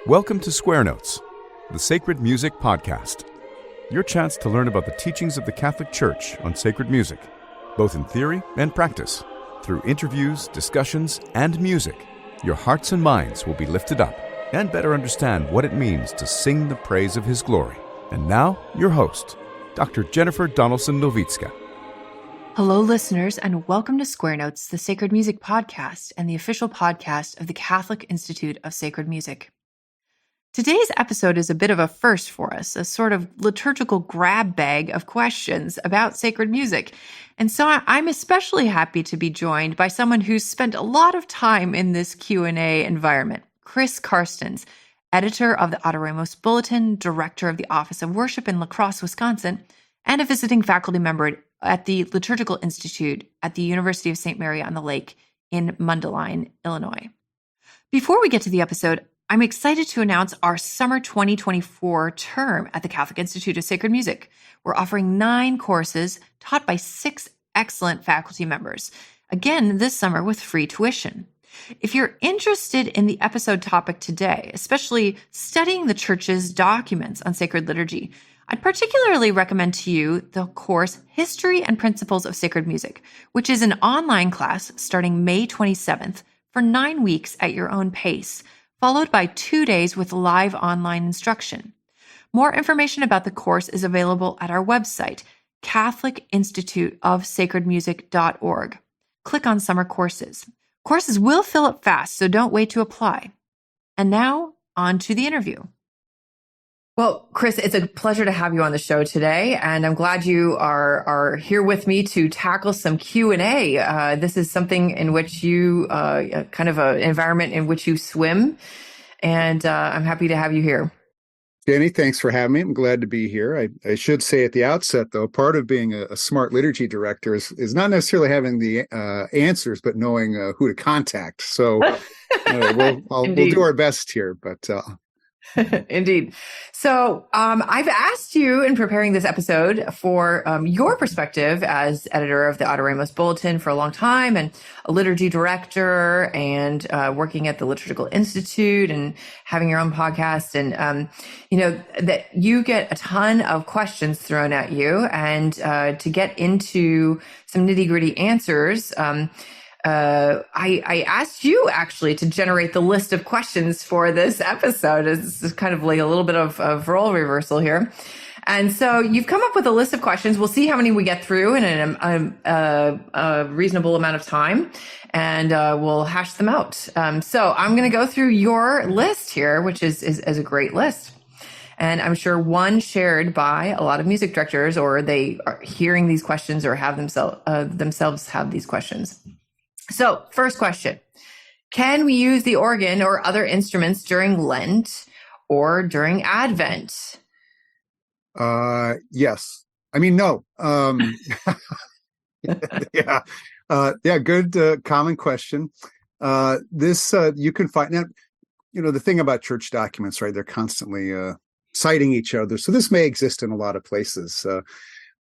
Welcome to Square Notes, the Sacred Music Podcast. Your chance to learn about the teachings of the Catholic Church on sacred music, both in theory and practice. Through interviews, discussions, and music, your hearts and minds will be lifted up and better understand what it means to sing the praise of His glory. And now, your host, Dr. Jennifer Donelson-Nowicka. Hello, listeners, and welcome to Square Notes, the Sacred Music Podcast and the official podcast of the Catholic Institute of Sacred Music. Today's episode is a bit of a first for us, a sort of liturgical grab bag of questions about sacred music. And so I'm especially happy to be joined by someone who's spent a lot of time in this Q&A environment, Chris Carstens, editor of the Adoremus Bulletin, director of the Office of Worship in La Crosse, Wisconsin, and a visiting faculty member at the Liturgical Institute at the University of St. Mary on the Lake in Mundelein, Illinois. Before we get to the episode, I'm excited to announce our summer 2024 term at the Catholic Institute of Sacred Music. We're offering 9 courses taught by 6 excellent faculty members, again this summer with free tuition. If you're interested in the episode topic today, especially studying the Church's documents on sacred liturgy, I'd particularly recommend to you the course History and Principles of Sacred Music, which is an online class starting May 27th for 9 weeks at your own pace, followed by 2 days with live online instruction. More information about the course is available at our website, catholicinstituteofsacredmusic.org. Click on Summer Courses. Courses will fill up fast, so don't wait to apply. And now, on to the interview. Well, Chris, it's a pleasure to have you on the show today, and I'm glad you are here with me to tackle some Q&A. This is something in which you, kind of an environment in which you swim, and I'm happy to have you here. Jenny, thanks for having me. I'm glad to be here. I should say at the outset, though, part of being a smart liturgy director is not necessarily having the answers, but knowing who to contact. So we'll do our best here, but... Indeed. So I've asked you in preparing this episode for your perspective as editor of the Adoremus Bulletin for a long time and a liturgy director and working at the Liturgical Institute and having your own podcast. And, that you get a ton of questions thrown at you. And to get into some nitty gritty answers, I asked you actually to generate the list of questions for this episode. It's kind of like a little bit of role reversal here. And so you've come up with a list of questions. We'll see how many we get through in a reasonable amount of time, and we'll hash them out. So I'm going to go through your list here, which is a great list. And I'm sure one shared by a lot of music directors, or they are hearing these questions or have themselves have these questions. So, first question, can we use the organ or other instruments during Lent or during Advent? Yes. I mean, no. Yeah. Good, common question. This, you can find now, the thing about church documents, right? They're constantly citing each other. So this may exist in a lot of places.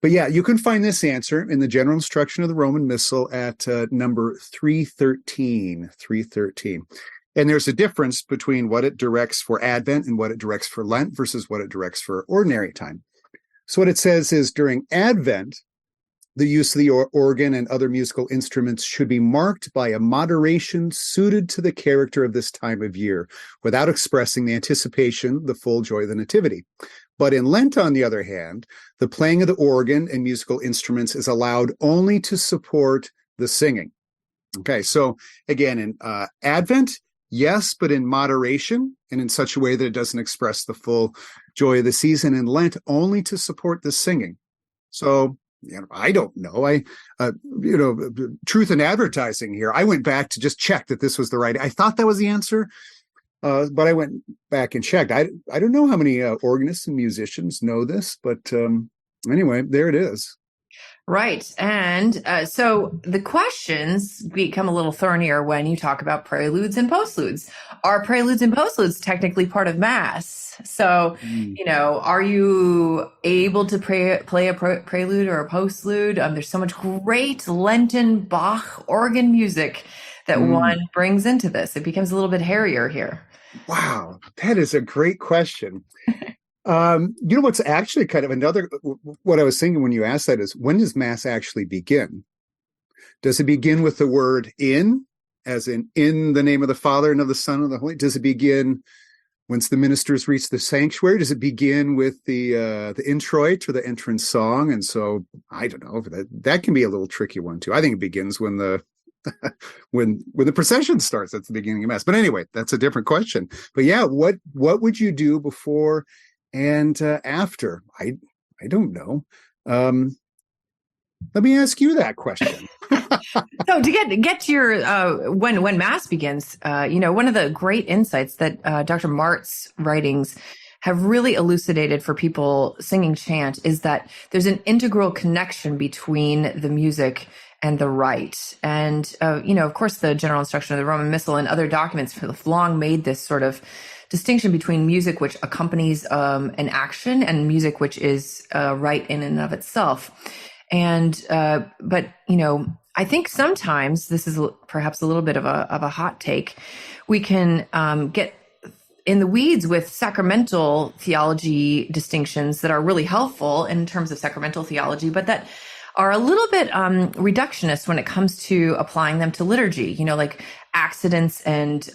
But yeah, you can find this answer in the general instruction of the Roman Missal at number 313. And there's a difference between what it directs for Advent and what it directs for Lent versus what it directs for ordinary time. So what it says is during Advent, the use of the organ and other musical instruments should be marked by a moderation suited to the character of this time of year, without expressing the anticipation, the full joy of the Nativity. But in Lent, on the other hand, the playing of the organ and musical instruments is allowed only to support the singing. Okay, so again, in Advent, yes, but in moderation and in such a way that it doesn't express the full joy of the season. In Lent, only to support the singing. So, I don't know. Truth in advertising here. I went back to just check that this was the right. I thought that was the answer. But I went back and checked. I don't know how many organists and musicians know this, but anyway, there it is. Right. And so the questions become a little thornier when you talk about preludes and postludes. Are preludes and postludes technically part of Mass? So, are you able to play a prelude or a postlude? There's so much great Lenten Bach organ music that one brings into this? It becomes a little bit hairier here. Wow, that is a great question. What's actually kind of what I was thinking when you asked that is, when does Mass actually begin? Does it begin with the word in, as in the name of the Father and of the Son and of the Holy? Does it begin once the ministers reach the sanctuary? Does it begin with the introit or the entrance song? And so I don't know, that can be a little tricky one too. I think it begins when the when the procession starts. That's the beginning of Mass. But anyway, that's a different question. But yeah, what would you do before and after? I don't know. Let me ask you that question. So to get your when Mass begins, one of the great insights that Dr. Mart's writings have really elucidated for people singing chant is that there's an integral connection between the music and the rite. And, of course, the general instruction of the Roman Missal and other documents have long made this sort of distinction between music which accompanies an action and music which is rite in and of itself. And, but I think sometimes this is perhaps a little bit of a hot take. We can get in the weeds with sacramental theology distinctions that are really helpful in terms of sacramental theology, but that are a little bit reductionist when it comes to applying them to liturgy, like accidents and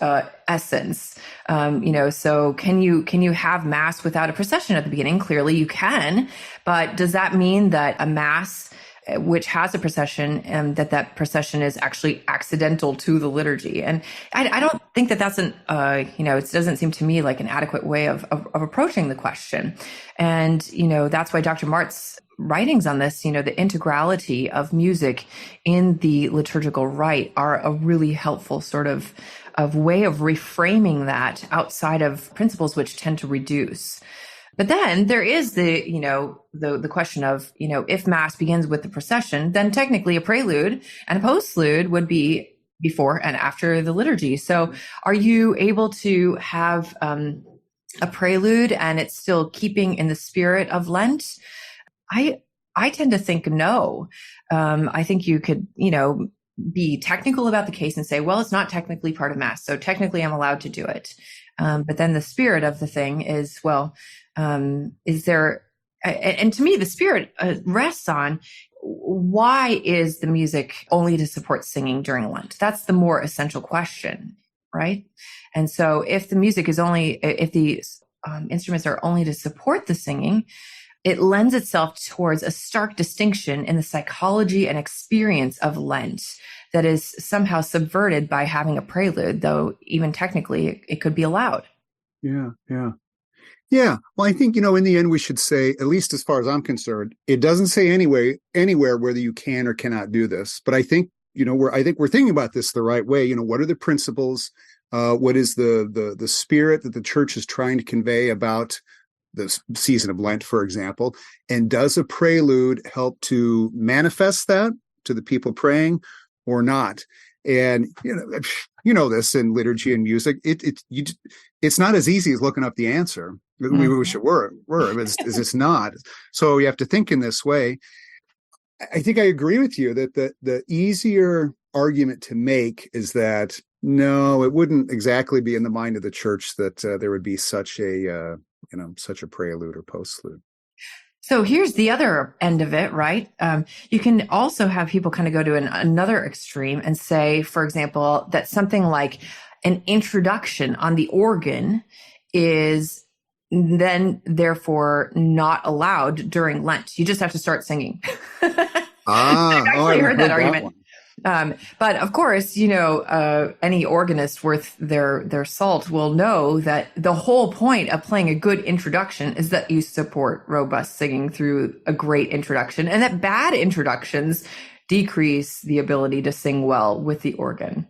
essence. So can you have Mass without a procession at the beginning? Clearly you can, but does that mean that a Mass which has a procession and that procession is actually accidental to the liturgy? And I don't think that's it doesn't seem to me like an adequate way of approaching the question. And, that's why Dr. Mart's writings on this, the integrality of music in the liturgical rite are a really helpful sort of way of reframing that outside of principles which tend to reduce. But then there is the question of, if Mass begins with the procession, then technically a prelude and a postlude would be before and after the liturgy. So are you able to have a prelude and it's still keeping in the spirit of Lent? I tend to think no. I think you could, be technical about the case and say, well, it's not technically part of Mass, so technically I'm allowed to do it. But then the spirit of the thing is, is there, and to me, the spirit rests on, why is the music only to support singing during Lent? That's the more essential question, right? And so if the music is if the instruments are only to support the singing, it lends itself towards a stark distinction in the psychology and experience of Lent that is somehow subverted by having a prelude, though even technically it could be allowed. Yeah. Well, I think, in the end, we should say, at least as far as I'm concerned, it doesn't say anywhere whether you can or cannot do this. But I think, we're thinking about this the right way. What are the principles? What is the spirit that the church is trying to convey about the season of Lent, for example? And does a prelude help to manifest that to the people praying or not? And, this in liturgy and music, it's not as easy as looking up the answer. We wish it were, but it's not. So you have to think in this way. I think I agree with you that the easier argument to make is that, no, it wouldn't exactly be in the mind of the church that there would be such a prelude or postlude. So here's the other end of it, right? You can also have people kind of go to another extreme and say, for example, that something like an introduction on the organ is then therefore not allowed during Lent. You just have to start singing. I've actually heard that argument. But of course, any organist worth their salt will know that the whole point of playing a good introduction is that you support robust singing through a great introduction, and that bad introductions decrease the ability to sing well with the organ.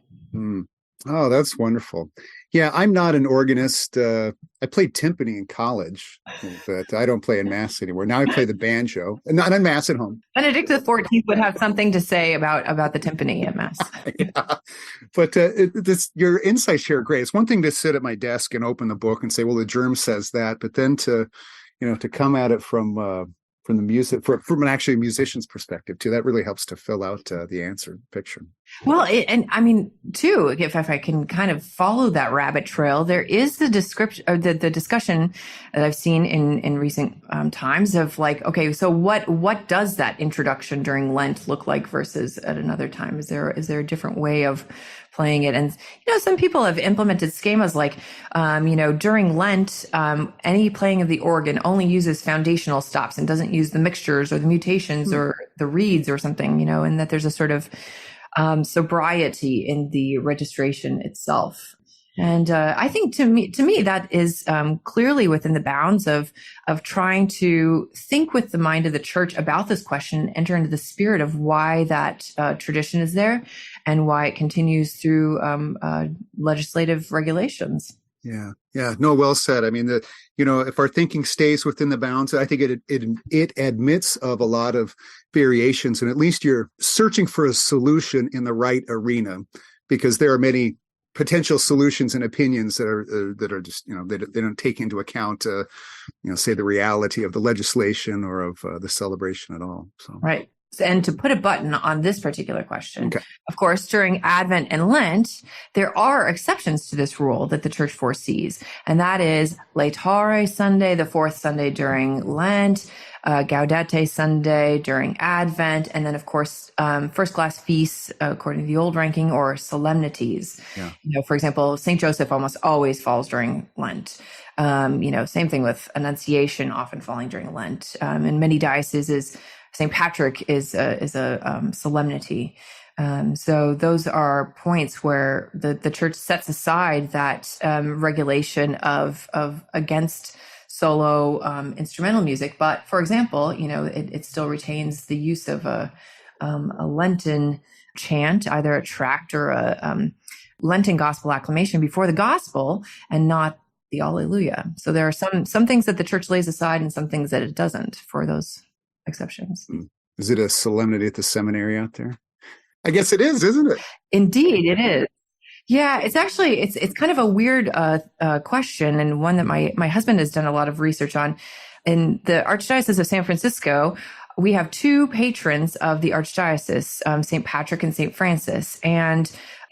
Oh, that's wonderful. Yeah, I'm not an organist. I played timpani in college, but I don't play in Mass anymore. Now I play the banjo, and not in Mass at home. Benedict XIV would have something to say about the timpani at Mass. Yeah. But your insights here are great. It's one thing to sit at my desk and open the book and say, well, the germ says that, but then to come at it from the music, from an actually musician's perspective too, that really helps to fill out the answer picture. Well, and I mean, too, if I can kind of follow that rabbit trail, there is the description or the discussion that I've seen in recent times of like, okay, so what does that introduction during Lent look like versus at another time? Is there a different way of playing it? And, some people have implemented schemas like, during Lent, any playing of the organ only uses foundational stops and doesn't use the mixtures or the mutations or the reeds or something, and that there's a sort of sobriety in the registration itself. And I think to me, that is clearly within the bounds of trying to think with the mind of the church about this question, enter into the spirit of why that tradition is there and why it continues through legislative regulations. Yeah. No, well said. I mean, if our thinking stays within the bounds, I think it admits of a lot of variations, and at least you're searching for a solution in the right arena, because there are many potential solutions and opinions that are just, they don't take into account, say the reality of the legislation or of the celebration at all. So. Right. And to put a button on this particular question, okay. Of course, during Advent and Lent, there are exceptions to this rule that the church foresees. And that is Laetare Sunday, the fourth Sunday during Lent, Gaudete Sunday during Advent, and then, of course, first class feasts, according to the old ranking, or solemnities. Yeah. For example, St. Joseph almost always falls during Lent. Same thing with Annunciation, often falling during Lent. In many dioceses, St. Patrick is a solemnity. So those are points where the church sets aside that regulation of against solo instrumental music. But for example, it still retains the use of a Lenten chant, either a tract or a Lenten gospel acclamation before the gospel, and not the Alleluia. So there are some things that the church lays aside and some things that it doesn't for those exceptions. Is it a solemnity at the seminary out there? I guess it is, isn't it? Indeed, it is. Yeah, it's actually, it's kind of a weird question, and one that my husband has done a lot of research on. In the Archdiocese of San Francisco, we have two patrons of the Archdiocese, St. Patrick and St. Francis. And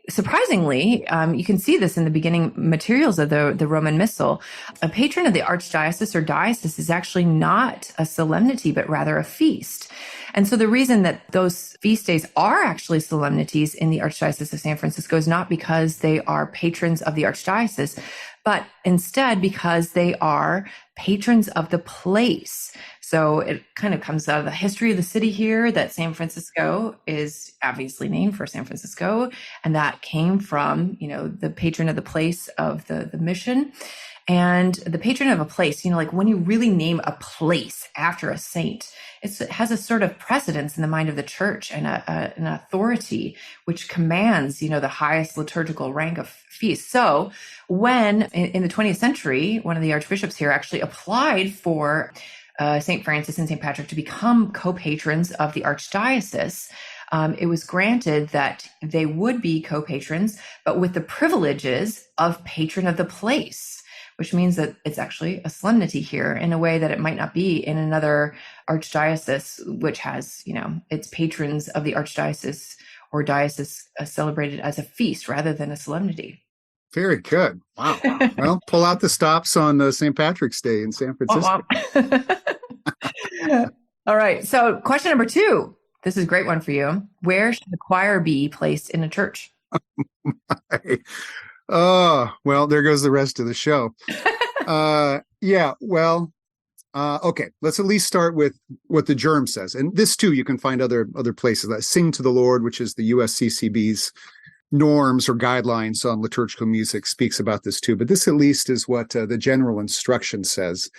surprisingly, you can see this in the beginning materials of the Roman Missal. A patron of the archdiocese or diocese is actually not a solemnity, but rather a feast. And so the reason that those feast days are actually solemnities in the Archdiocese of San Francisco is not because they are patrons of the archdiocese, but instead because they are patrons of the place. So it kind of comes out of the history of the city here that San Francisco is obviously named for San Francisco. And that came from, the patron of the place of the mission. And the patron of a place, like when you really name a place after a saint, it has a sort of precedence in the mind of the church and an authority which commands, the highest liturgical rank of feast. So when in the 20th century, one of the archbishops here actually applied for St. Francis and St. Patrick to become co-patrons of the archdiocese, it was granted that they would be co-patrons, but with the privileges of patron of the place, which means that it's actually a solemnity here in a way that it might not be in another archdiocese, which has, its patrons of the archdiocese or diocese celebrated as a feast rather than a solemnity. Very good. Wow. Well, pull out the stops on St. Patrick's Day in San Francisco. All right. So question number 2. This is a great one for you. Where should the choir be placed in a church? Oh, well, there goes the rest of the show. Okay. Let's at least start with what the germ says. And this, too, you can find other places. Like Sing to the Lord, which is the USCCB's norms or guidelines on liturgical music, speaks about this, too. But this, at least, is what the general instruction says,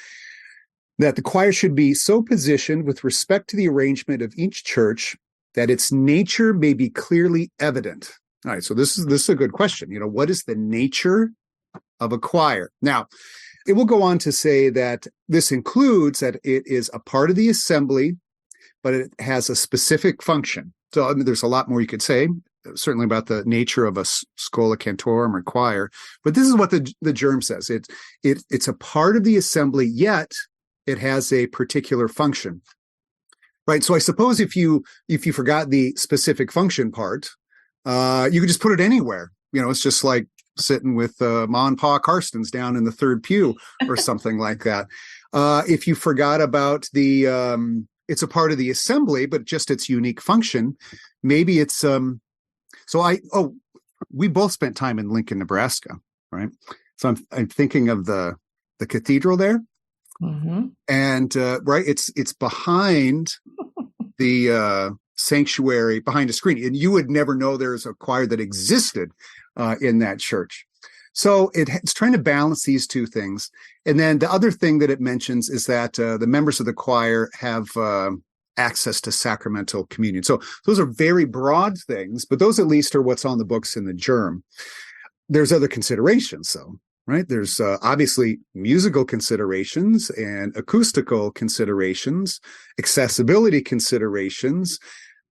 that the choir should be so positioned with respect to the arrangement of each church that its nature may be clearly evident. All right, so this is a good question. What is the nature of a choir? Now, it will go on to say that this includes that it is a part of the assembly, but it has a specific function. So there's a lot more you could say, certainly about the nature of a schola cantorum or choir. But this is what the germ says. It's a part of the assembly, yet it has a particular function. Right. So I suppose if you forgot the specific function part, You could just put it anywhere. It's just like sitting with Ma and Pa Carstens down in the third pew or something like that. If you forgot about it's a part of the assembly, but just its unique function, maybe it's we both spent time in Lincoln, Nebraska, right? So I'm thinking of the cathedral there, and right, it's behind the sanctuary, behind a screen, and you would never know there's a choir that existed in that church. So it's trying to balance these two things. And then the other thing that it mentions is that the members of the choir have access to sacramental communion. So those are very broad things, but those at least are what's on the books in the germ. There's other considerations, though, right? There's obviously musical considerations and acoustical considerations, accessibility considerations.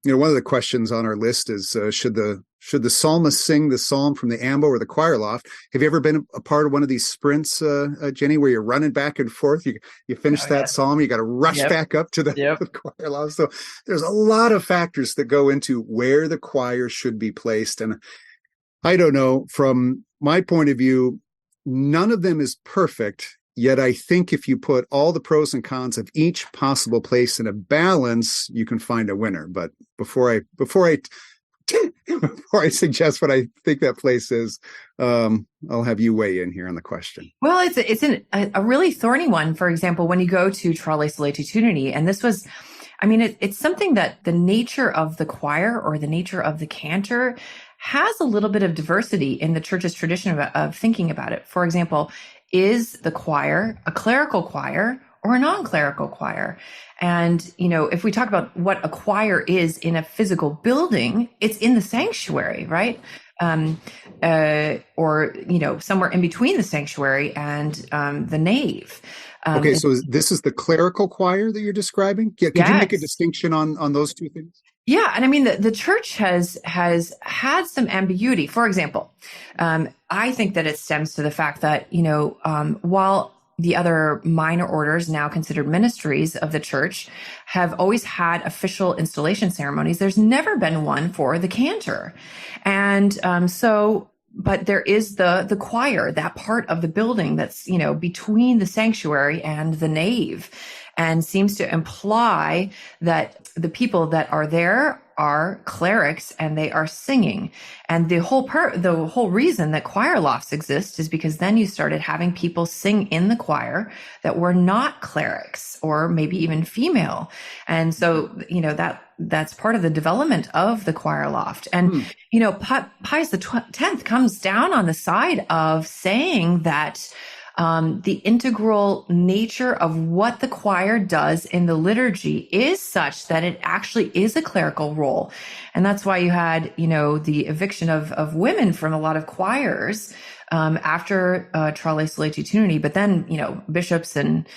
One of the questions on our list is, should the psalmist sing the psalm from the ambo or the choir loft? Have you ever been a part of one of these sprints, Jenny, where you're running back and forth? You finish that psalm, you got to rush back up to the choir loft. So there's a lot of factors that go into where the choir should be placed. And I don't know, from my point of view, none of them is perfect. Yet I think if you put all the pros and cons of each possible place in a balance, you can find a winner. But before I suggest what I think that place is, I'll have you weigh in here on the question. Well, it's a really thorny one. For example, when you go to Trae Solicitudini, and this was, it's something that the nature of the choir or the nature of the cantor has a little bit of diversity in the church's tradition of thinking about it. For example, is the choir a clerical choir or a non-clerical choir? And, if we talk about what a choir is in a physical building, it's in the sanctuary, right? Or somewhere in between the sanctuary and the nave. Okay, so this is the clerical choir that you're describing? Yeah, could you make a distinction on those two things? Yeah, and the church has had some ambiguity. For example, I think that it stems to the fact that, while the other minor orders, now considered ministries of the church, have always had official installation ceremonies, there's never been one for the cantor. And but there is the choir, that part of the building that's, between the sanctuary and the nave, and seems to imply that the people that are there are clerics and they are singing. And the whole reason that choir lofts exist is because then you started having people sing in the choir that were not clerics or maybe even female. And so, that's part of the development of the choir loft. And, Pius X comes down on the side of saying that the integral nature of what the choir does in the liturgy is such that it actually is a clerical role. And that's why you had, the eviction of women from a lot of choirs after Trae Solicitudini. But then, bishops and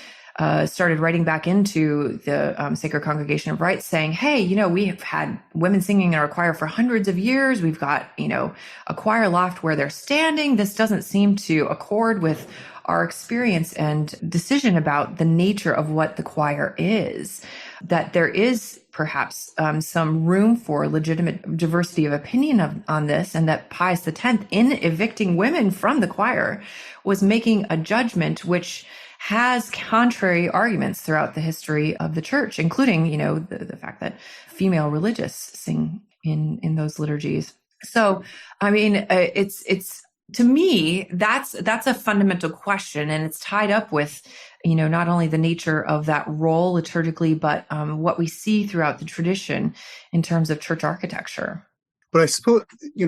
started writing back into the Sacred Congregation of Rites saying, hey, we have had women singing in our choir for hundreds of years. We've got, a choir loft where they're standing. This doesn't seem to accord with our experience and decision about the nature of what the choir is, that there is perhaps some room for legitimate diversity of opinion on this, and that Pius X, in evicting women from the choir, was making a judgment which has contrary arguments throughout the history of the church, including, the fact that female religious sing in those liturgies. So, it's to me, that's a fundamental question, and it's tied up with, not only the nature of that role liturgically, but what we see throughout the tradition in terms of church architecture. But I suppose,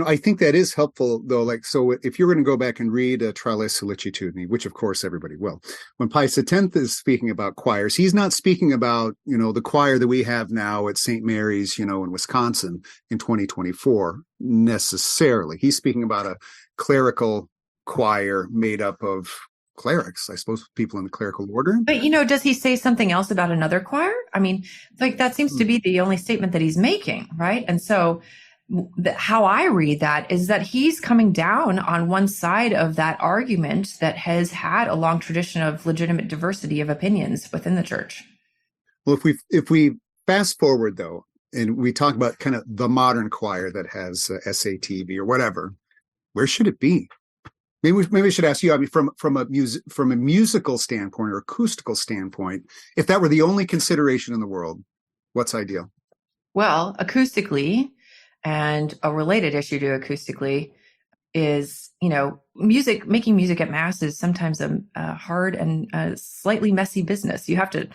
I think that is helpful, though. So if you're going to go back and read Trae Solicitudini, which of course everybody will, when Pius X is speaking about choirs, he's not speaking about, the choir that we have now at St. Mary's, in Wisconsin in 2024 necessarily. He's speaking about a clerical choir made up of clerics, I suppose, people in the clerical order. But, does he say something else about another choir? That seems to be the only statement that he's making, right? And so how I read that is that he's coming down on one side of that argument that has had a long tradition of legitimate diversity of opinions within the church. Well, if we fast forward, though, and we talk about kind of the modern choir that has SATV or whatever, where should it be? Maybe we should ask you. I mean, from a musical standpoint or acoustical standpoint, if that were the only consideration in the world, what's ideal? Well, acoustically, and a related issue to acoustically is, making music at Mass is sometimes a hard and slightly messy business. You have to,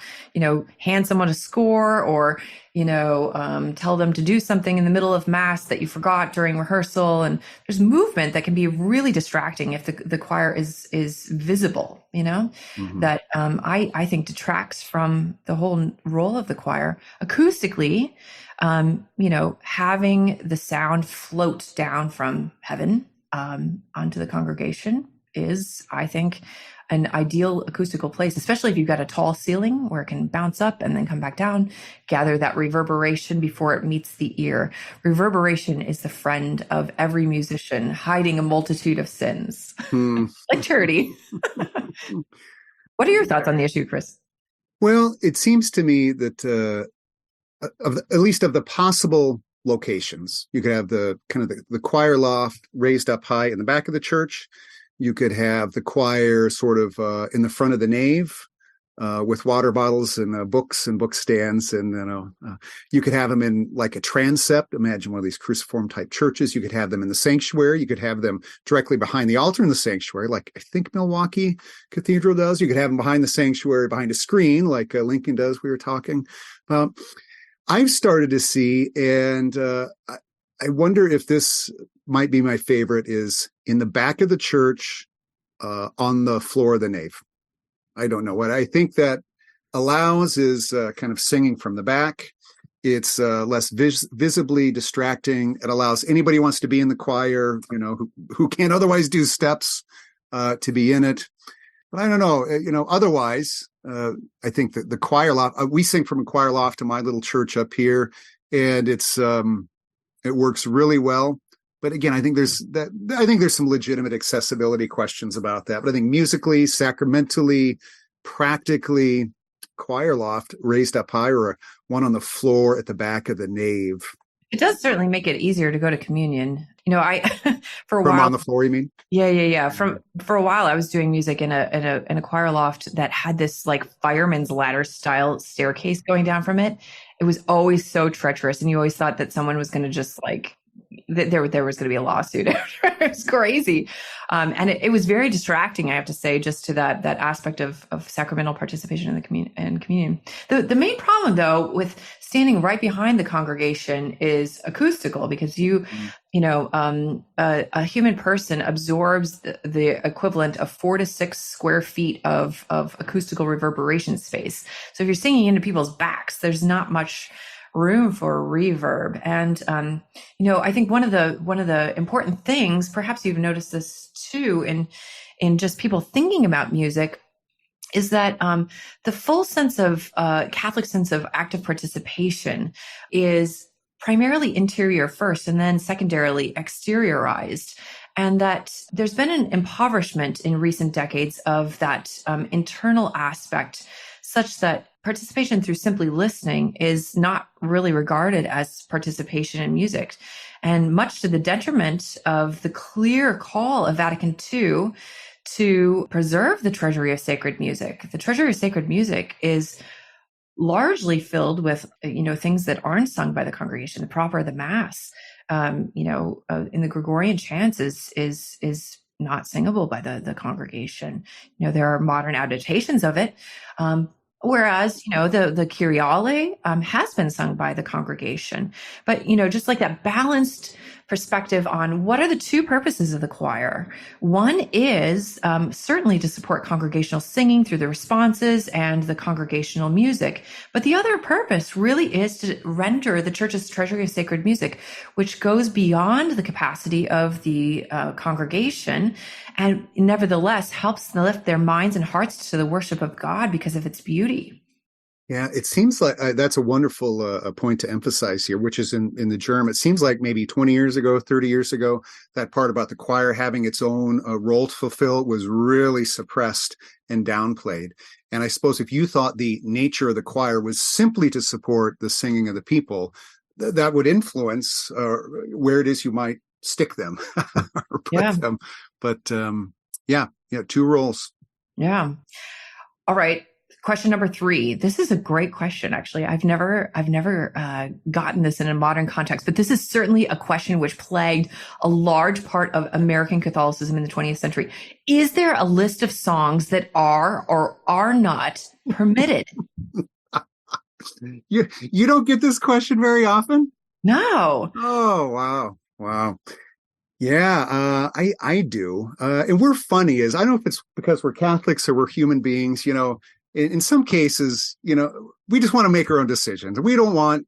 hand someone a score or, tell them to do something in the middle of Mass that you forgot during rehearsal. And there's movement that can be really distracting if the choir is visible, that I think detracts from the whole role of the choir. Acoustically, having the sound float down from heaven onto the congregation is, I think, an ideal acoustical place, especially if you've got a tall ceiling where it can bounce up and then come back down, gather that reverberation before it meets the ear. Reverberation is the friend of every musician, hiding a multitude of sins. Like charity. What are your thoughts on the issue, Chris? Well, it seems to me that at least of the possible locations, you could have the choir loft raised up high in the back of the church. You could have the choir sort of in the front of the nave with water bottles and books and book stands. And you could have them in like a transept. Imagine one of these cruciform type churches. You could have them in the sanctuary. You could have them directly behind the altar in the sanctuary, like I think Milwaukee Cathedral does. You could have them behind the sanctuary, behind a screen, like Lincoln does. We were talking about. I've started to see, and I wonder if this might be my favorite, is in the back of the church on the floor of the nave. I don't know. What I think that allows is kind of singing from the back. It's less visibly distracting. It allows anybody who wants to be in the choir, who can't otherwise do steps, to be in it. But I don't know, otherwise, I think that the choir loft, we sing from a choir loft to my little church up here, and it works really well. But again, I think there's some legitimate accessibility questions about that. But I think musically, sacramentally, practically, choir loft raised up high or one on the floor at the back of the nave. It does certainly make it easier to go to communion. I for a From while on the floor, you mean? Yeah. For a while, I was doing music in a choir loft that had this like fireman's ladder style staircase going down from it. It was always so treacherous, and you always thought that someone was going to just like there was going to be a lawsuit. It was crazy, and it was very distracting, I have to say, just to that aspect of sacramental participation in the communion. The main problem, though, with standing right behind the congregation is acoustical, because a human person absorbs the equivalent of 4 to 6 square feet of acoustical reverberation space. So if you're singing into people's backs, there's not much room for reverb. And I think one of the important things, perhaps you've noticed this too, in just people thinking about music, is that the full sense of Catholic sense of active participation is primarily interior first, and then secondarily exteriorized. And that there's been an impoverishment in recent decades of that internal aspect, such that participation through simply listening is not really regarded as participation in music. And much to the detriment of the clear call of Vatican II to preserve the treasury of sacred music. The treasury of sacred music is largely filled with, things that aren't sung by the congregation, the proper, the Mass. In the Gregorian chants is not singable by the congregation. There are modern adaptations of it. Whereas, the Kyriale has been sung by the congregation. But, just like that balanced perspective on what are the two purposes of the choir. One is certainly to support congregational singing through the responses and the congregational music. But the other purpose really is to render the church's treasury of sacred music, which goes beyond the capacity of the congregation and nevertheless helps lift their minds and hearts to the worship of God because of its beauty. Yeah, it seems like that's a wonderful point to emphasize here, which is in the germ. It seems like maybe 20 years ago, 30 years ago, that part about the choir having its own role to fulfill was really suppressed and downplayed. And I suppose if you thought the nature of the choir was simply to support the singing of the people, that would influence where it is you might stick them or put them. But two roles. Yeah. All right. Question number 3. This is a great question, actually. I've never gotten this in a modern context, but this is certainly a question which plagued a large part of American Catholicism in the 20th century. Is there a list of songs that are or are not permitted? You don't get this question very often? No. Oh, wow. Yeah, I do. And we're funny I don't know if it's because we're Catholics or we're human beings, in some cases, we just want to make our own decisions. We don't want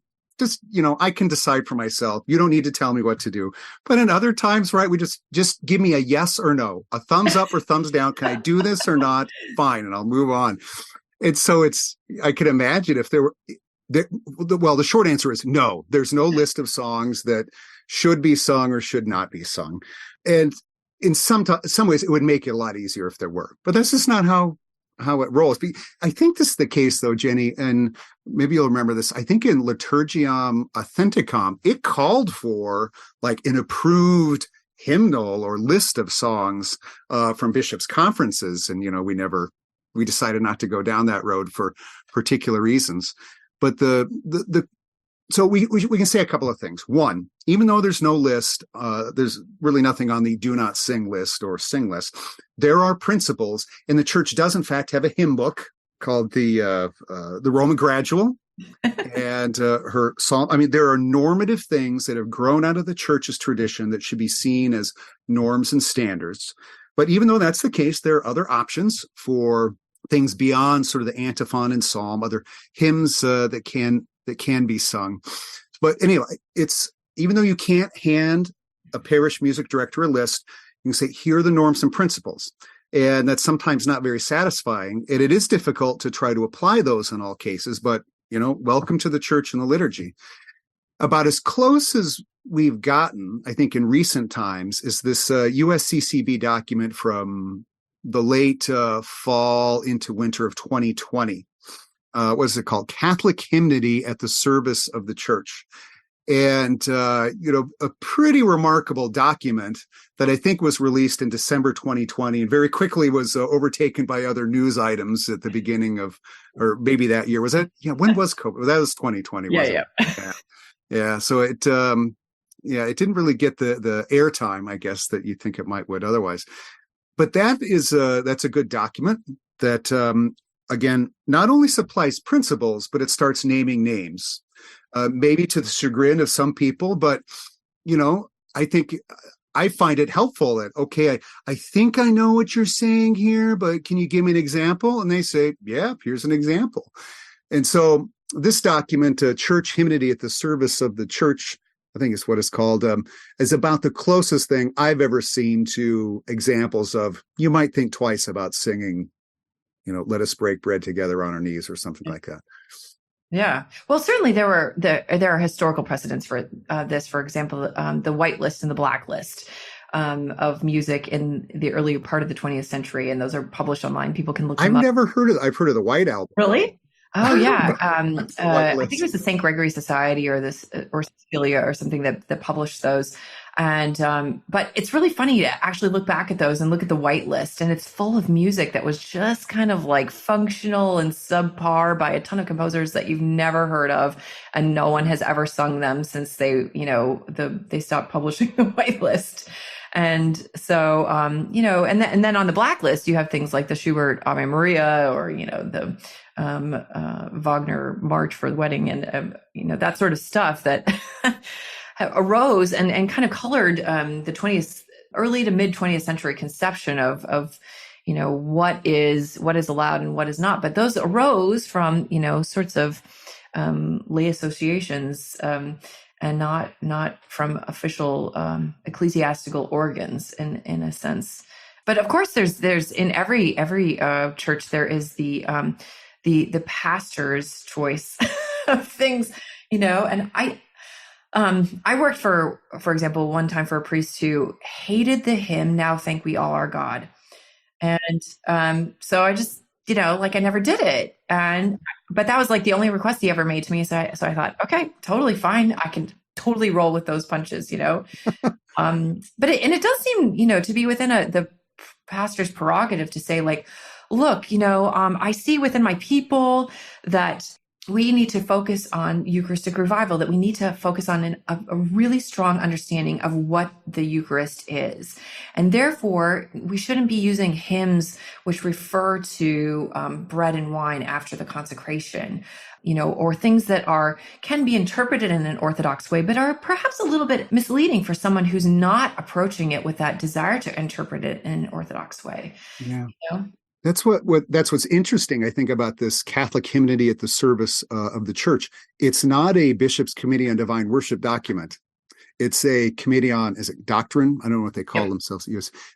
I can decide for myself. You don't need to tell me what to do. But in other times, right, we just give me a yes or no, a thumbs up or thumbs down. Can I do this or not? Fine. And I'll move on. And so I could imagine if there were, the short answer is no. There's no list of songs that should be sung or should not be sung. And in some ways, it would make it a lot easier if there were. But that's just not how it rolls. But I think this is the case, though, Jenny, and maybe you'll remember this. I think in Liturgiam Authenticam, it called for like an approved hymnal or list of songs from bishops' conferences. And, we decided not to go down that road for particular reasons. But so we can say a couple of things. One, even though there's no list, there's really nothing on the do not sing list or sing list. There are principles, and the church does in fact have a hymn book called the Roman Gradual and her psalm. I mean, there are normative things that have grown out of the church's tradition that should be seen as norms and standards. But even though that's the case, there are other options for things beyond sort of the antiphon and psalm, other hymns that can be sung. But anyway, even though you can't hand a parish music director a list, you can say, here are the norms and principles. And that's sometimes not very satisfying. And it is difficult to try to apply those in all cases, but, welcome to the church and the liturgy. About as close as we've gotten, I think, in recent times is this USCCB document from the late fall into winter of 2020. What is it called? Catholic Hymnody at the Service of the Church. And, a pretty remarkable document that I think was released in December 2020 and very quickly was overtaken by other news items at the beginning of, or maybe that year. Was that, when was COVID? That was 2020. Yeah. So it didn't really get the airtime, I guess, that you think it would otherwise. But that's a good document that, again, not only supplies principles, but it starts naming names, maybe to the chagrin of some people. But, I think I find it helpful that, okay, I think I know what you're saying here, but can you give me an example? And they say, yeah, here's an example. And so this document, Church Hymnody at the Service of the Church, I think is what it's called, is about the closest thing I've ever seen to examples of, you might think twice about singing, let us break bread together on our knees or something like that. Yeah. Well, certainly there are historical precedents for this. For example, the white list and the black list of music in the early part of the 20th century. And those are published online. People can look them up. I've heard of the White Album. Really? Oh yeah, I think it was the St. Gregory Society or Cecilia or something that published those. And but it's really funny to actually look back at those and look at the white list, and it's full of music that was just kind of like functional and subpar by a ton of composers that you've never heard of, and no one has ever sung them since they stopped publishing the white list. And so, and then on the blacklist, you have things like the Schubert Ave Maria or, the Wagner March for the Wedding and, that sort of stuff that arose and kind of colored the early to mid 20th century conception of what is allowed and what is not. But those arose from, sorts of lay associations and not from official ecclesiastical organs in a sense. But of course, there's in every church there is the pastor's choice of things, And I worked for example, one time for a priest who hated the hymn "Now Thank We All Our God," and so I just like I never did it. But that was like the only request he ever made to me. So I thought, okay, totally fine. I can totally roll with those punches, But it does seem, to be within the pastor's prerogative to say, like, look, I see within my people that we need to focus on Eucharistic revival, that we need to focus on a really strong understanding of what the Eucharist is. And therefore, we shouldn't be using hymns which refer to bread and wine after the consecration, or things that can be interpreted in an Orthodox way, but are perhaps a little bit misleading for someone who's not approaching it with that desire to interpret it in an Orthodox way. Yeah. That's what's interesting, I think, about this Catholic hymnody at the service of the church. It's not a Bishop's Committee on Divine Worship document. It's a committee on, is it doctrine? I don't know what they call themselves.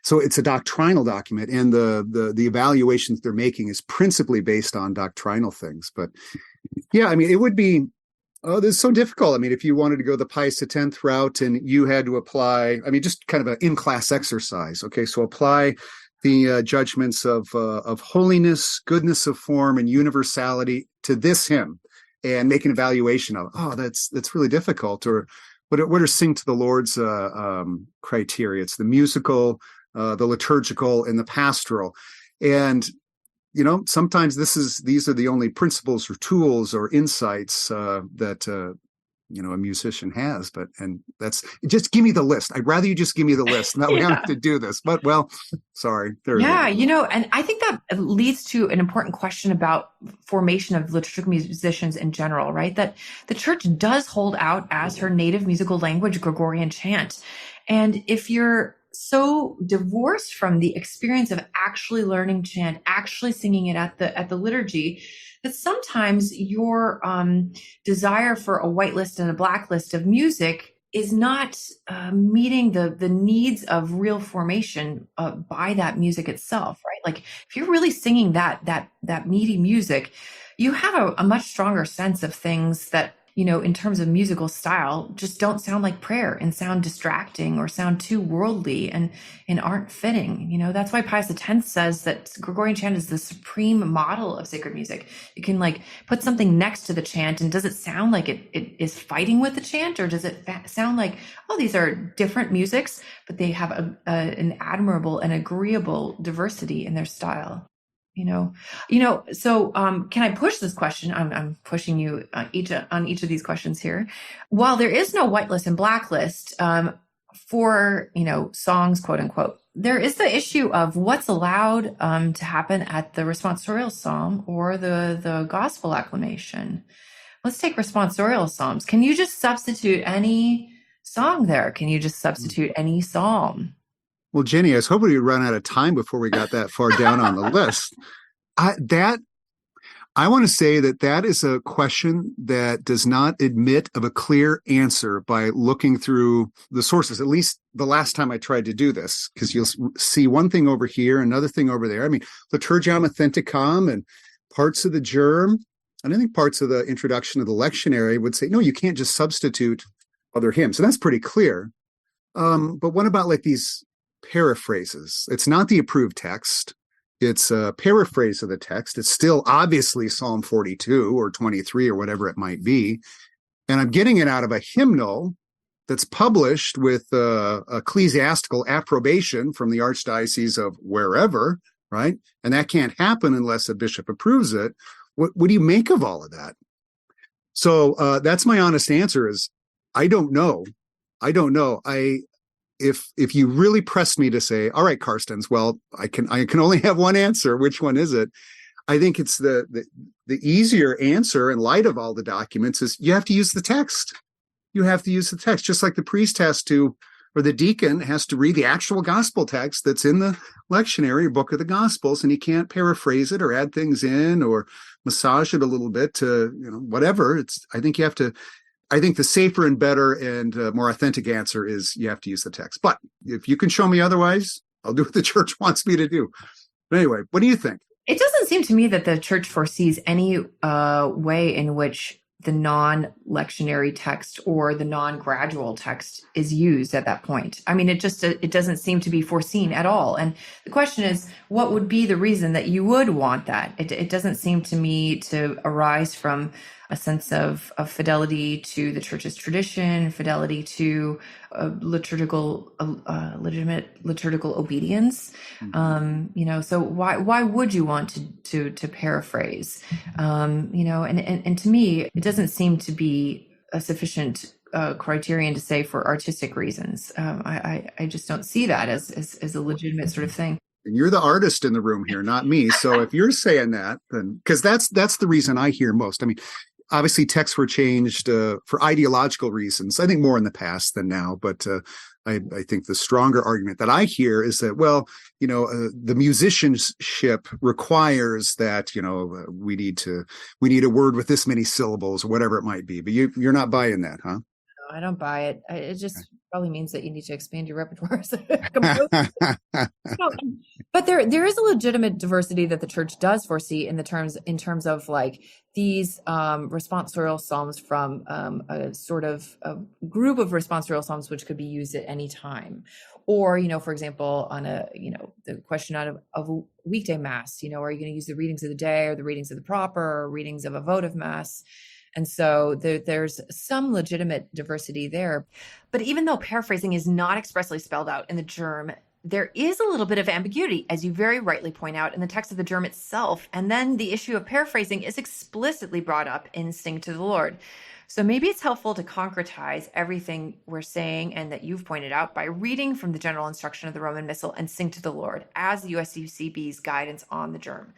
So it's a doctrinal document, and the evaluations they're making is principally based on doctrinal things. But yeah, I mean, it would be, this is so difficult. I mean, if you wanted to go the Pius X route and you had to apply, I mean, just kind of an in-class exercise. Okay, so apply the judgments of holiness, goodness of form, and universality to this hymn, and make an evaluation of, that's really difficult. Or what are Sing to the Lord's criteria? It's the musical, the liturgical, and the pastoral. And sometimes these are the only principles or tools or insights that a musician has, and that's just give me the list. I'd rather you just give me the list. Now we have to do this, but sorry. And I think that leads to an important question about formation of liturgical musicians in general, right? That the church does hold out as her native musical language Gregorian chant. And if you're so divorced from the experience of actually learning chant, actually singing it at the liturgy, that sometimes your desire for a white list and a black list of music is not meeting the needs of real formation by that music itself, right? Like if you're really singing that meaty music, you have a much stronger sense of things that, in terms of musical style, just don't sound like prayer and sound distracting or sound too worldly and aren't fitting. That's why Pius X says that Gregorian chant is the supreme model of sacred music. You can put something next to the chant, and does it sound like it is fighting with the chant, or does it sound like, these are different musics, but they have an admirable and agreeable diversity in their style. So can I push this question? I'm pushing you on each of these questions here. While there is no whitelist and blacklist for, songs, quote unquote, there is the issue of what's allowed to happen at the responsorial psalm or the gospel acclamation. Let's take responsorial psalms. Can you just substitute any song there? Can you just substitute any psalm? Well, Jenny, I was hoping we'd run out of time before we got that far down on the list. I want to say that is a question that does not admit of a clear answer by looking through the sources, at least the last time I tried to do this, because you'll see one thing over here, another thing over there. I mean, Liturgiam Authenticam and parts of the Germ, and I think parts of the introduction of the lectionary would say, no, you can't just substitute other hymns. And that's pretty clear. But what about these paraphrases? It's not the approved text. It's a paraphrase of the text. It's still obviously Psalm 42 or 23 or whatever it might be. And I'm getting it out of a hymnal that's published with ecclesiastical approbation from the Archdiocese of wherever, right? And that can't happen unless a bishop approves it. What do you make of all of that? So that's my honest answer is, I don't know. If you really pressed me to say, all right, Carstens, well, I can only have one answer. Which one is it? I think it's the easier answer in light of all the documents is you have to use the text. You have to use the text, just like the priest has to, or the deacon has to read the actual gospel text that's in the lectionary, book of the Gospels, and he can't paraphrase it or add things in or massage it a little bit to, whatever. I think the safer and better and more authentic answer is you have to use the text. But if you can show me otherwise, I'll do what the church wants me to do. But anyway, what do you think? It doesn't seem to me that the church foresees any way in which the non-lectionary text or the non-gradual text is used at that point. I mean, it doesn't seem to be foreseen at all. And the question is, what would be the reason that you would want that? It doesn't seem to me to arise from a sense of fidelity to the church's tradition, fidelity to legitimate liturgical obedience. So why would you want to paraphrase? And to me, it doesn't seem to be a sufficient criterion to say for artistic reasons. I just don't see that as a legitimate sort of thing. And you're the artist in the room here, not me. So if you're saying that, then because that's the reason I hear most. I mean, obviously texts were changed for ideological reasons. I think more in the past than now, but I think the stronger argument that I hear is that, the musicianship requires that, we need a word with this many syllables or whatever it might be. But you're not buying that, huh? No, I don't buy it. It just probably means that you need to expand your repertoire as a composer. But there is a legitimate diversity that the church does foresee in terms of like these responsorial psalms from a sort of a group of responsorial psalms which could be used at any time. Or, for example, on the question out of a weekday mass, are you going to use the readings of the day or the readings of the proper or readings of a votive mass? And so there's some legitimate diversity there. But even though paraphrasing is not expressly spelled out in the germ, there is a little bit of ambiguity, as you very rightly point out, in the text of the germ itself. And then the issue of paraphrasing is explicitly brought up in Sing to the Lord. So maybe it's helpful to concretize everything we're saying and that you've pointed out by reading from the general instruction of the Roman Missal and Sing to the Lord as the USUCB's guidance on the germ.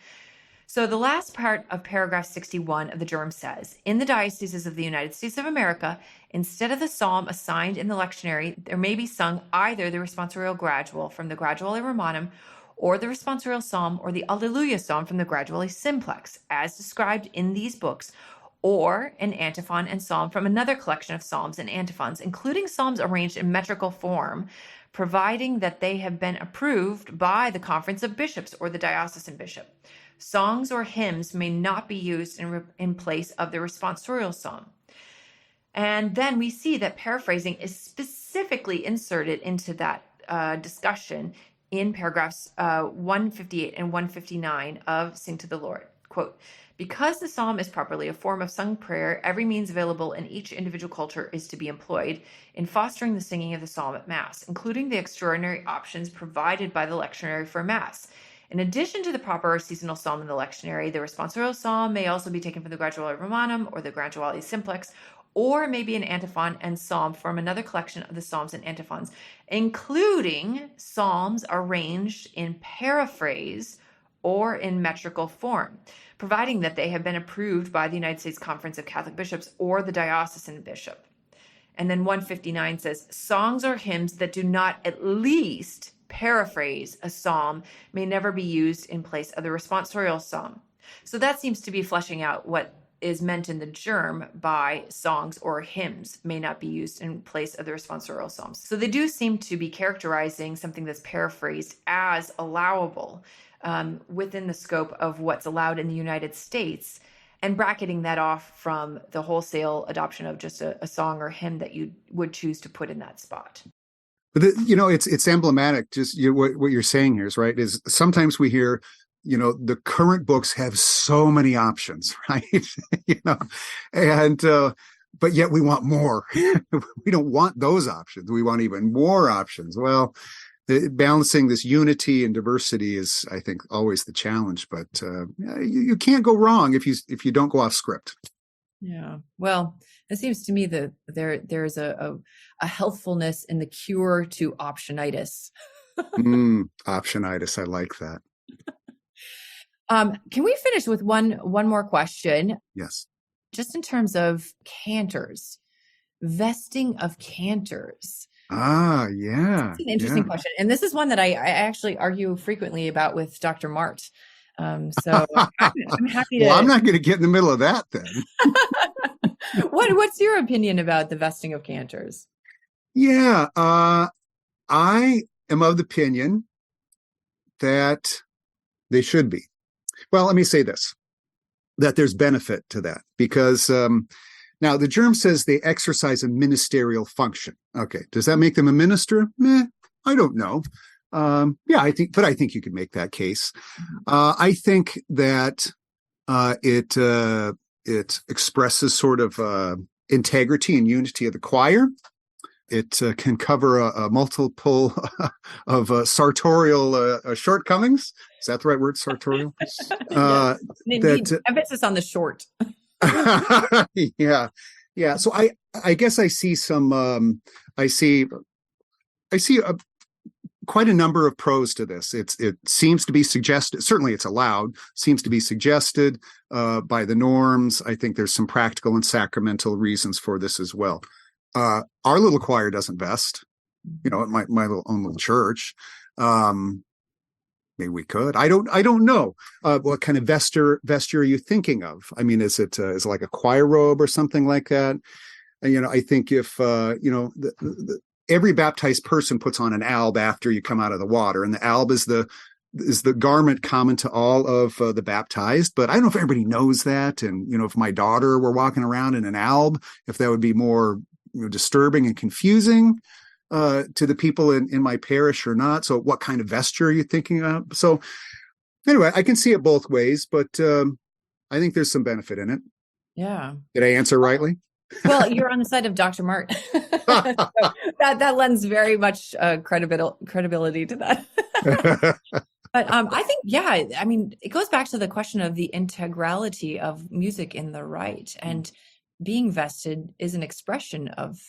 So the last part of paragraph 61 of the germ says, in the dioceses of the United States of America, instead of the psalm assigned in the lectionary, there may be sung either the responsorial gradual from the Graduale Romanum or the responsorial psalm or the Alleluia psalm from the Graduale Simplex, as described in these books, or an antiphon and psalm from another collection of psalms and antiphons, including psalms arranged in metrical form, providing that they have been approved by the Conference of Bishops or the diocesan bishop. Songs or hymns may not be used in place of the responsorial psalm. And then we see that paraphrasing is specifically inserted into that discussion in paragraphs 158 and 159 of Sing to the Lord. Quote, because the psalm is properly a form of sung prayer, every means available in each individual culture is to be employed in fostering the singing of the psalm at Mass, including the extraordinary options provided by the lectionary for Mass. In addition to the proper seasonal psalm in the lectionary, the responsorial psalm may also be taken from the Graduale Romanum or the Graduale Simplex, or maybe an antiphon and psalm from another collection of the psalms and antiphons, including psalms arranged in paraphrase or in metrical form, providing that they have been approved by the United States Conference of Catholic Bishops or the diocesan bishop. And then 159 says, songs or hymns that do not at least paraphrase a psalm may never be used in place of the responsorial psalm. So that seems to be fleshing out what is meant in the germ by songs or hymns may not be used in place of the responsorial psalms. So they do seem to be characterizing something that's paraphrased as allowable within the scope of what's allowed in the United States, and bracketing that off from the wholesale adoption of just a song or hymn that you would choose to put in that spot. But it's emblematic. Just what you're saying here is right. Is sometimes we hear, the current books have so many options, right? And but yet we want more. We don't want those options. We want even more options. Well, balancing this unity and diversity is, I think, always the challenge. But you can't go wrong if you don't go off script. Yeah. Well, it seems to me that there's a healthfulness in the cure to optionitis. Optionitis. I like that. Can we finish with one more question? Yes. Just in terms of cantors, vesting of cantors. Ah, yeah. It's an interesting question. And this is one that I actually argue frequently about with Dr. Mart. So I'm happy to. Well, I'm not going to get in the middle of that then. What's your opinion about the vesting of cantors? Yeah, I am of the opinion that they should be. Well, let me say this. that there's benefit to that, because now the germ says they exercise a ministerial function. Okay, does that make them a minister? I don't know. I think you could make that case. I think that it expresses sort of integrity and unity of the choir. It can cover a multiple of sartorial shortcomings. Is that the right word, sartorial? Emphasis on the short. Yeah. So I guess I see some. I see quite a number of pros to this. It seems to be suggested. Certainly, it's allowed. Seems to be suggested by the norms. I think there's some practical and sacramental reasons for this as well. Our little choir doesn't vest, at my own little church. Maybe we could. I don't know. What kind of vesture are you thinking of? I mean, is it like a choir robe or something like that? And, I think if every baptized person puts on an alb after you come out of the water, and the alb is the garment common to all of the baptized. But I don't know if everybody knows that, and if my daughter were walking around in an alb, if that would be more disturbing and confusing to the people in my parish or not. So what kind of vesture are you thinking of? So anyway, I can see it both ways, but I think there's some benefit in it. Yeah. Did I answer rightly? Well, you're on the side of Dr. Mart. So that lends very much credibility to that. But I think, it goes back to the question of the integrality of music in the rite, and being vested is an expression of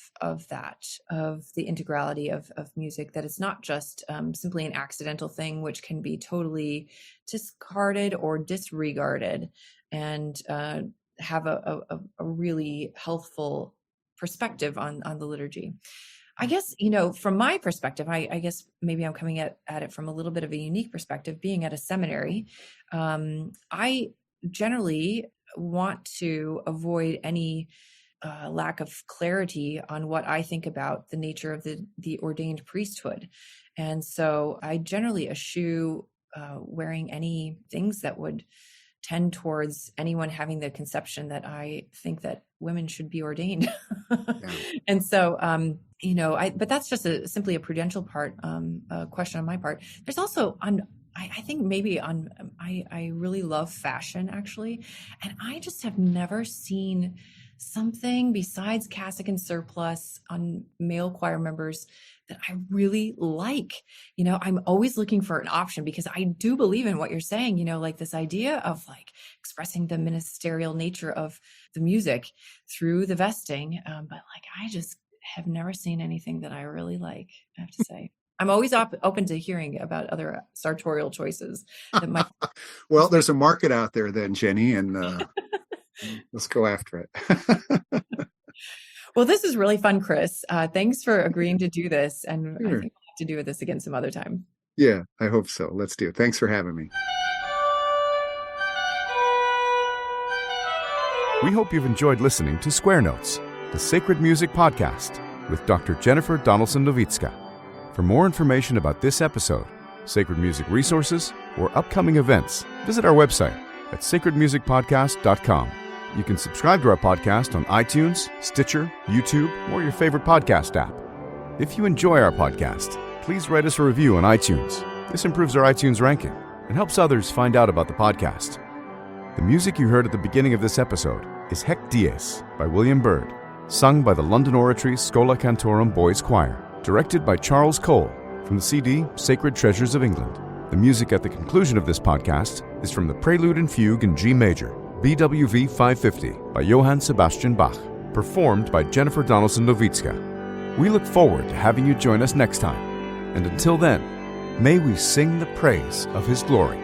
that, of the integrality of music, that it's not just simply an accidental thing, which can be totally discarded or disregarded, and have a really healthful perspective on the liturgy. I guess, from my perspective, I guess maybe I'm coming at it from a little bit of a unique perspective. Being at a seminary, I generally want to avoid any lack of clarity on what I think about the nature of the ordained priesthood. And so I generally eschew wearing any things that would tend towards anyone having the conception that I think that women should be ordained. Yeah. And so, but that's just simply a prudential question on my part. There's also I think maybe I really love fashion, actually. And I just have never seen something besides cassock and surplice on male choir members that I really like. I'm always looking for an option, because I do believe in what you're saying, like this idea of like expressing the ministerial nature of the music through the vesting. But like, I just have never seen anything that I really like, I have to say. I'm always open to hearing about other sartorial choices that might. Well, there's a market out there then, Jenny, and let's go after it. Well, this is really fun, Chris. Thanks for agreeing to do this. And Sure. I think we'll have to do this again some other time. Yeah, I hope so. Let's do it. Thanks for having me. We hope you've enjoyed listening to Square Notes, the Sacred Music Podcast with Dr. Jennifer Donelson-Nowicka. For more information about this episode, sacred music resources, or upcoming events, visit our website at sacredmusicpodcast.com. You can subscribe to our podcast on iTunes, Stitcher, YouTube, or your favorite podcast app. If you enjoy our podcast, please write us a review on iTunes. This improves our iTunes ranking and helps others find out about the podcast. The music you heard at the beginning of this episode is Hec Dies by William Byrd, sung by the London Oratory Schola Cantorum Boys Choir, directed by Charles Cole from the CD Sacred Treasures of England. The music at the conclusion of this podcast is from the Prelude and Fugue in G Major, BWV 550 by Johann Sebastian Bach, performed by Jennifer Donelson-Nowicka. We look forward to having you join us next time, and until then, may we sing the praise of His glory.